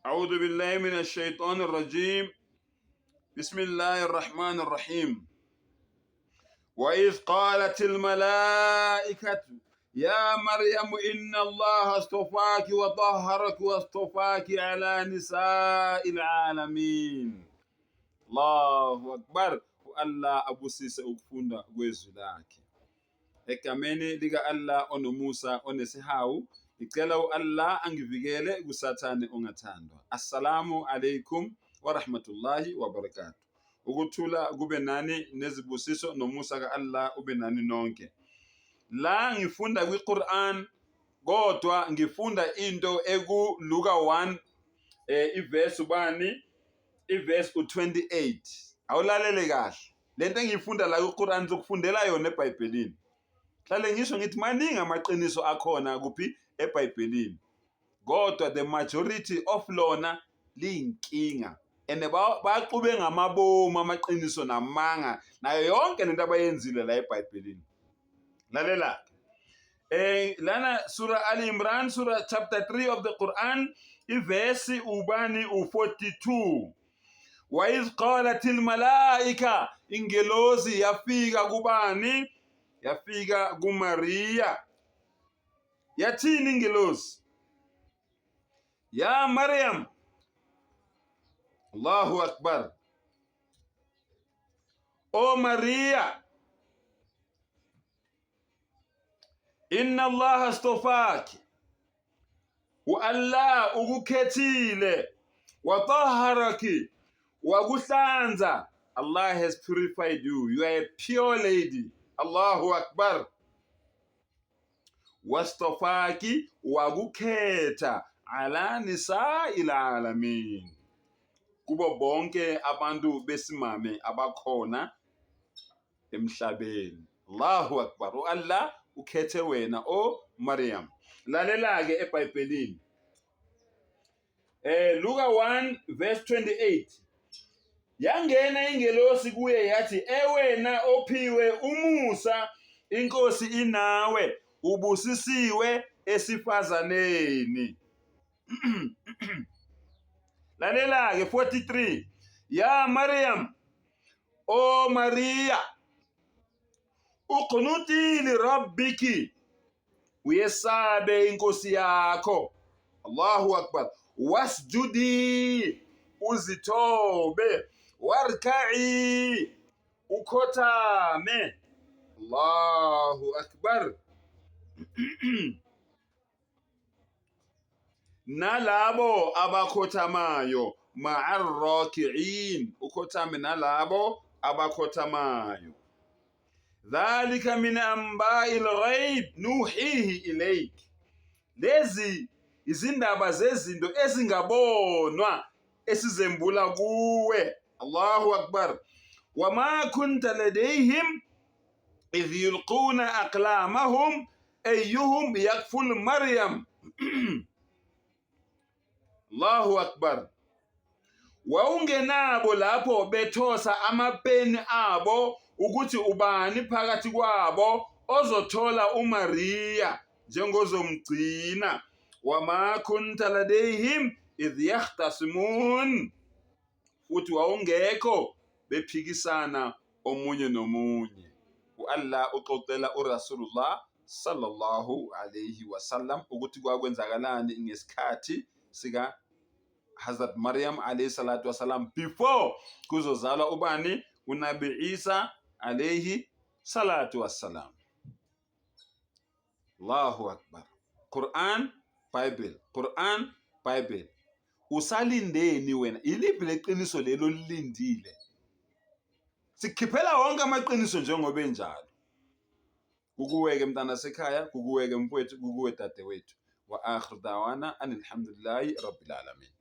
أعوذ بالله من الشيطان الرجيم بسم الله الرحمن الرحيم وإذ قالت الملائكة يا مريم إن الله اصطفاك وطهرك واصطفاك على نساء العالمين. الله أكبر. Allah abusise ukufunda kwezwi lakhe egameni lika Allah onomusa onesihawu. Ngicela u-Allah angivikele kusathane ongathandwa. Assalamu alaikum wa rahmatullahi wa barakatuh. Ukuthula kube nani nezibusiso nomusa ka-Allah ube nani nonke. La ngifunda kwi-Quran kodwa ngifunda into eku Luka 1 iverse ubani iverse u28. Awulalele kahle. Lento engiyifunda la kwi-Quran zokufundela yona eBhayibhelini. Hlale ngisho ngithi maningi amaqiniso akhona kuphi eBhayibhelini. Kodwa the majority of lona liyinkinga. Ene baxube ngamabomu amaqiniso namanga nayo yonke lento abayenzile la eBhayibhelini. Lalela. Lana Surah Ali Imran, Surah chapter 3 of the Quran, iverse ubani u42. Wa iz qalatil malaika, ingelozi yafika kubani? Yafika kuMaria. Yathini ingelozi? Ya Maryam. Allahu Akbar. O Maria, inna Allah astofaki, wa Allah ukukhethile, wa taharaki, wa kuhlanza. Allah has purified you. You are a pure lady. Allahu Akbar. Wastofaki, wa kukhetha ala nisa'il alamin, kubo bonke abantu besimame abakhona emhlabeni. Allahu Akbar. Allah ukhethe wena o Maryam. Lalela ke eBhayibhelini. Luka 1 verse 28. Yangena ingelosi kuye yathi, ewena ophiwe umusa, inkosi inawe, ubusisiwe esifazaneni. Lalela ke 43. Ya Maryam, o Maria, uqnuti li rabbiki, uyesabe inkosi yakho. Allahu Akbar. Wasjudi, uzithobe. Warka'i, ukhothame. Allahu Akbar. Nalabo abakhothamayo ma'ar raki'in, ukhothame nalabo abakhothamayo. Dhalika min amba'il ghaib nuhihi ilayk. Lezi izindaba zezinto ezingabonwa esizembula kuwe. Allahu Akbar. Wama kunta ladayhim idh yulquna aqlamahum ayyuhum yakful Maryam. Allahu Akbar. Wawungenabo lapho bethosa amapeni abo ukuthi ubani phakathi kwabo ozothola uMaria njengozomgcina. Wama kunta ladayhim idh yahtasimun. Futhi wawungekho bephikisana omunye nomunye. U-Allah uxoxela uRasulullah sallallahu alayhi wasallam ukuthi kwakwenzakalani ngesikhathi sika Hazrat Maryam alayhi salatu wasalam before kuzozalwa ubani? Unabi Isa alayhi salatu wassalam. Allahu Akbar. Quran, Bible. Quran, Bible. Usalindeni wena? Iliphi leqiniso lelo lilindile? Sikhiphela wonke amaqiniso njengoba enjalo. Kukuweke mntana sekhaya, kukuweke mfowethu, kukuwe dadewethu. Wa akhir dawana anilhamdulillahi rabbil alamin.